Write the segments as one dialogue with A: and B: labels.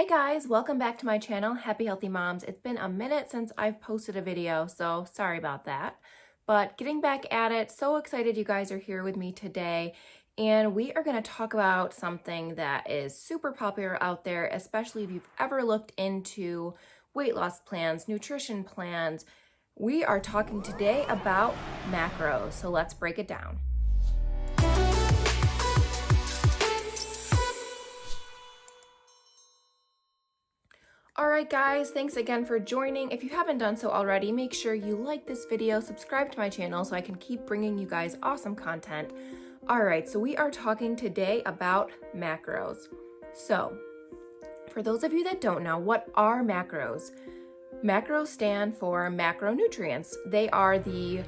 A: Hey guys, welcome back to my channel, Happy Healthy Moms. It's been a minute since I've posted a video, so sorry about that. But getting back at it, so excited you guys are here with me today. And we are going to talk about something that is super popular out there, especially if you've ever looked into weight loss plans, nutrition plans. We are talking today about macros, so let's break it down. Alright guys, thanks again for joining. If you haven't done so already, make sure you like this video, subscribe to my channel so I can keep bringing you guys awesome content. Alright, so we are talking today about macros. So, for those of you that don't know, what are macros? Macros stand for macronutrients. They are the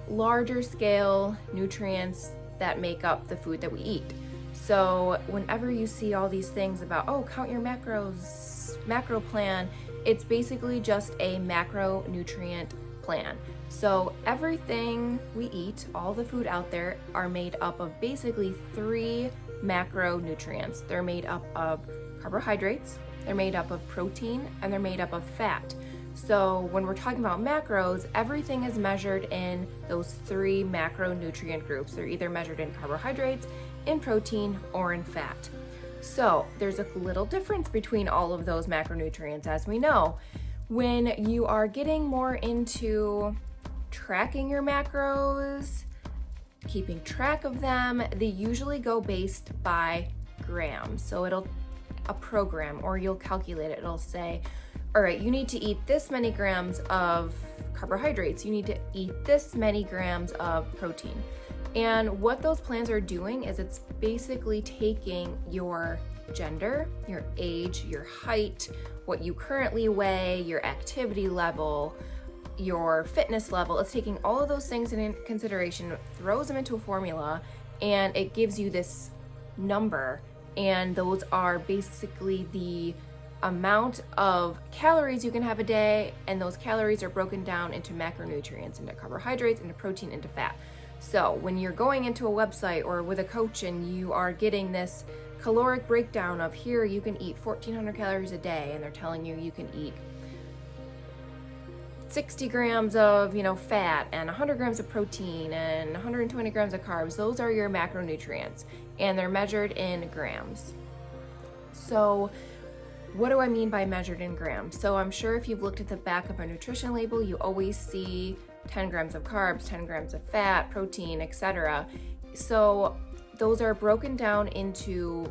A: larger scale nutrients that make up the food that we eat. So whenever you see all these things about, oh, count your macros, macro plan, it's basically just a macronutrient plan. So everything we eat, all the food out there, are made up of basically 3 macronutrients. They're made up of carbohydrates, they're made up of protein, and they're made up of fat. So when we're talking about macros, everything is measured in those 3 macronutrient groups. They're either measured in carbohydrates, in protein, or in fat. So there's a little difference between all of those macronutrients, as we know. When you are getting more into tracking your macros, keeping track of them, they usually go based by grams. So a program, or you'll calculate it, it'll say, all right, you need to eat this many grams of carbohydrates, you need to eat this many grams of protein. And what those plans are doing is it's basically taking your gender, your age, your height, what you currently weigh, your activity level, your fitness level. It's taking all of those things into consideration, throws them into a formula, and it gives you this number. And those are basically the amount of calories you can have a day, and those calories are broken down into macronutrients, into carbohydrates, into protein, into fat. So when you're going into a website or with a coach and you are getting this caloric breakdown of, here you can eat 1,400 calories a day, and they're telling you you can eat 60 grams of fat and 100 grams of protein and 120 grams of carbs, those are your macronutrients, and they're measured in grams. So what do I mean by measured in grams? So I'm sure if you've looked at the back of a nutrition label, you always see 10 grams of carbs, 10 grams of fat, protein, etc. So those are broken down into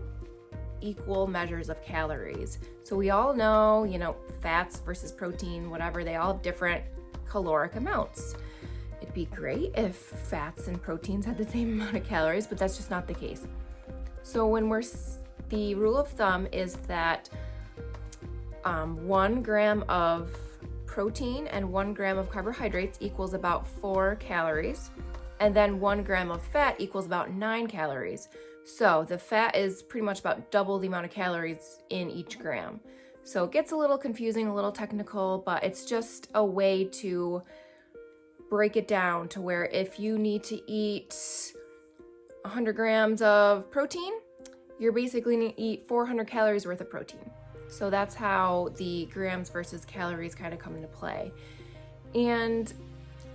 A: equal measures of calories. So we all know, fats versus protein, whatever, they all have different caloric amounts. It'd be great if fats and proteins had the same amount of calories, but that's just not the case. So the rule of thumb is that 1 gram of protein and 1 gram of carbohydrates equals about 4 calories, and then 1 gram of fat equals about 9 calories. So the fat is pretty much about double the amount of calories in each gram. So it gets a little confusing, a little technical, but it's just a way to break it down to where if you need to eat 100 grams of protein, you're basically going to eat 400 calories worth of protein. So that's how the grams versus calories kind of come into play. And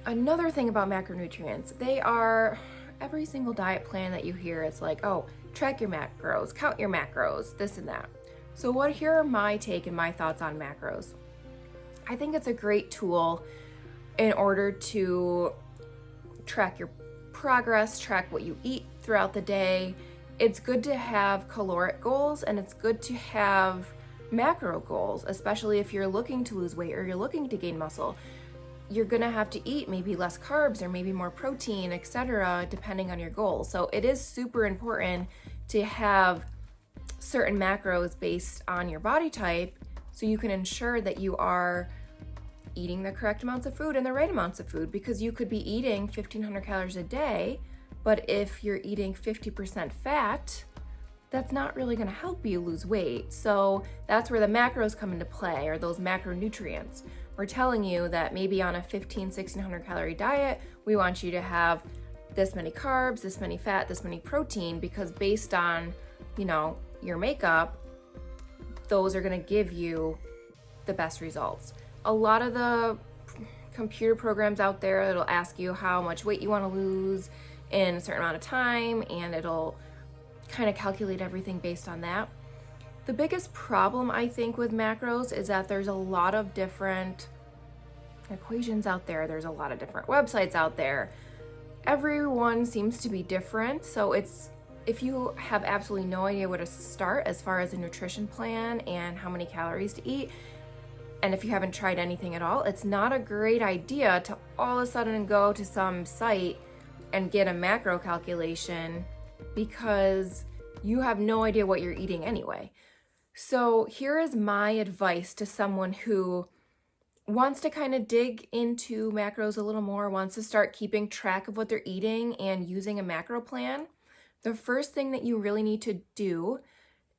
A: another thing about macronutrients, they are, every single diet plan that you hear, it's like, oh, track your macros, count your macros, this and that. So here are my take and my thoughts on macros. I think it's a great tool in order to track your progress, track what you eat throughout the day. It's good to have caloric goals, and it's good to have macro goals, especially if you're looking to lose weight or you're looking to gain muscle. You're gonna have to eat maybe less carbs or maybe more protein, etc., depending on your goals. So it is super important to have certain macros based on your body type so you can ensure that you are eating the correct amounts of food and the right amounts of food, because you could be eating 1,500 calories a day, but if you're eating 50% fat, that's not really going to help you lose weight. So that's where the macros come into play, or those macronutrients. We're telling you that maybe on a 1,600 calorie diet, we want you to have this many carbs, this many fat, this many protein, because based on, your makeup, those are going to give you the best results. A lot of the computer programs out there, it'll ask you how much weight you want to lose in a certain amount of time, and it'll kind of calculate everything based on that. The biggest problem I think with macros is that there's a lot of different equations out there. There's a lot of different websites out there. Everyone seems to be different. So if you have absolutely no idea where to start as far as a nutrition plan and how many calories to eat, and if you haven't tried anything at all, it's not a great idea to all of a sudden go to some site and get a macro calculation because you have no idea what you're eating anyway. So here is my advice to someone who wants to kind of dig into macros a little more, wants to start keeping track of what they're eating and using a macro plan. The first thing that you really need to do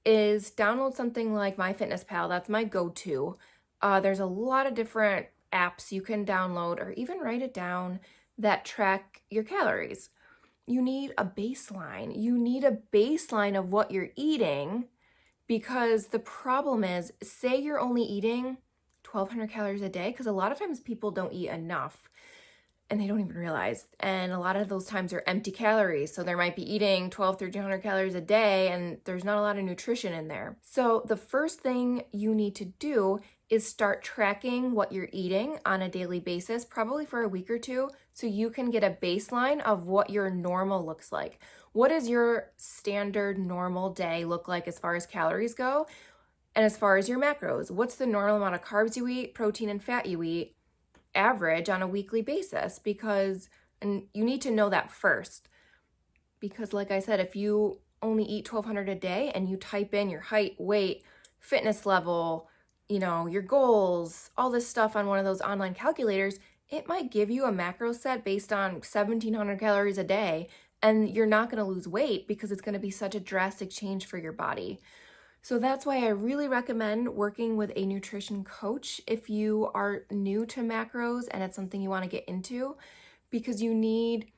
A: is download something like MyFitnessPal. That's my go-to. There's a lot of different apps you can download or even write it down that track your calories. You need a baseline. You need a baseline of what you're eating, because the problem is, say you're only eating 1,200 calories a day, because a lot of times people don't eat enough and they don't even realize. And a lot of those times are empty calories. So they might be eating 1,300 calories a day and there's not a lot of nutrition in there. So the first thing you need to do is start tracking what you're eating on a daily basis, probably for a week or two, so you can get a baseline of what your normal looks like. What does your standard normal day look like as far as calories go? And as far as your macros, what's the normal amount of carbs you eat, protein and fat you eat, average on a weekly basis? And you need to know that first. Because like I said, if you only eat 1,200 a day and you type in your height, weight, fitness level, your goals, all this stuff on one of those online calculators, it might give you a macro set based on 1,700 calories a day, and you're not going to lose weight because it's going to be such a drastic change for your body. So that's why I really recommend working with a nutrition coach if you are new to macros and it's something you want to get into, because you need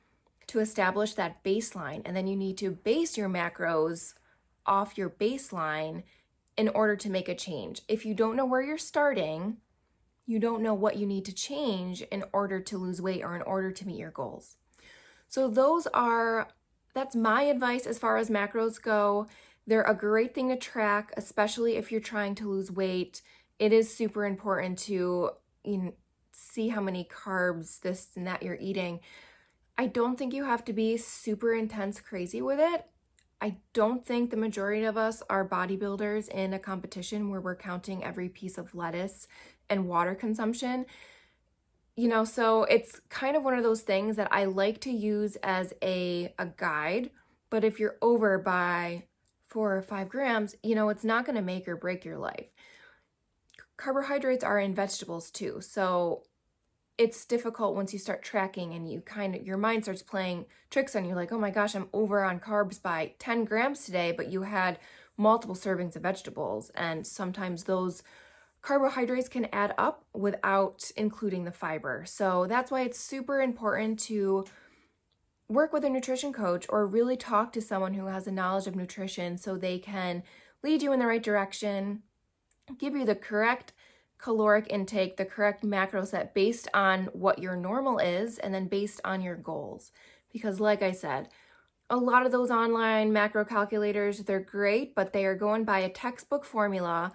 A: to establish that baseline, and then you need to base your macros off your baseline in order to make a change. If you don't know where you're starting, you don't know what you need to change in order to lose weight or in order to meet your goals. So that's my advice as far as macros go. They're a great thing to track, especially if you're trying to lose weight. It is super important to see how many carbs, this and that you're eating. I don't think you have to be super intense crazy with it. I don't think the majority of us are bodybuilders in a competition where we're counting every piece of lettuce and water consumption. So it's kind of one of those things that I like to use as a guide. But if you're over by 4 or 5 grams, it's not going to make or break your life. Carbohydrates are in vegetables too. So it's difficult once you start tracking and your mind starts playing tricks on you, like, oh my gosh, I'm over on carbs by 10 grams today, but you had multiple servings of vegetables. And sometimes those carbohydrates can add up without including the fiber. So that's why it's super important to work with a nutrition coach or really talk to someone who has a knowledge of nutrition so they can lead you in the right direction, give you the correct caloric intake, the correct macro set based on what your normal is, and then based on your goals. Because like I said, a lot of those online macro calculators, they're great, but they are going by a textbook formula.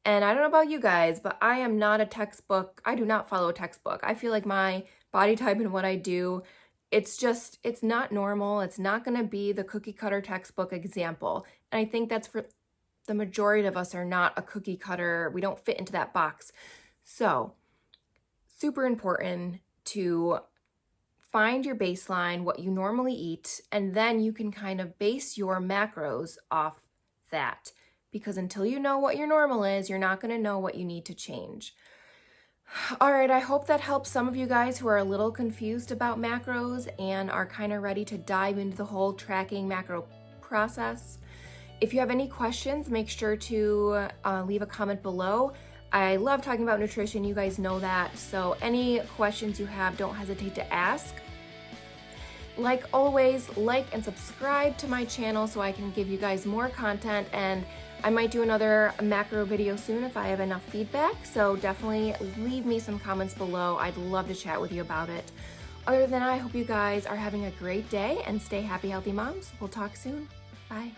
A: And I don't know about you guys, but I am not a textbook. I do not follow a textbook. I feel like my body type and what I do, it's not normal. It's not going to be the cookie cutter textbook example. And I think that's for the majority of us are not a cookie cutter. We don't fit into that box. So super important to find your baseline, what you normally eat, and then you can kind of base your macros off that. Because until you know what your normal is, you're not going to know what you need to change. All right, I hope that helps some of you guys who are a little confused about macros and are kind of ready to dive into the whole tracking macro process. If you have any questions, make sure to leave a comment below. I love talking about nutrition, you guys know that. So any questions you have, don't hesitate to ask. Like always, like and subscribe to my channel so I can give you guys more content, and I might do another macro video soon if I have enough feedback, so definitely leave me some comments below. I'd love to chat with you about it. Other than that, I hope you guys are having a great day and stay happy, healthy moms. We'll talk soon. Bye.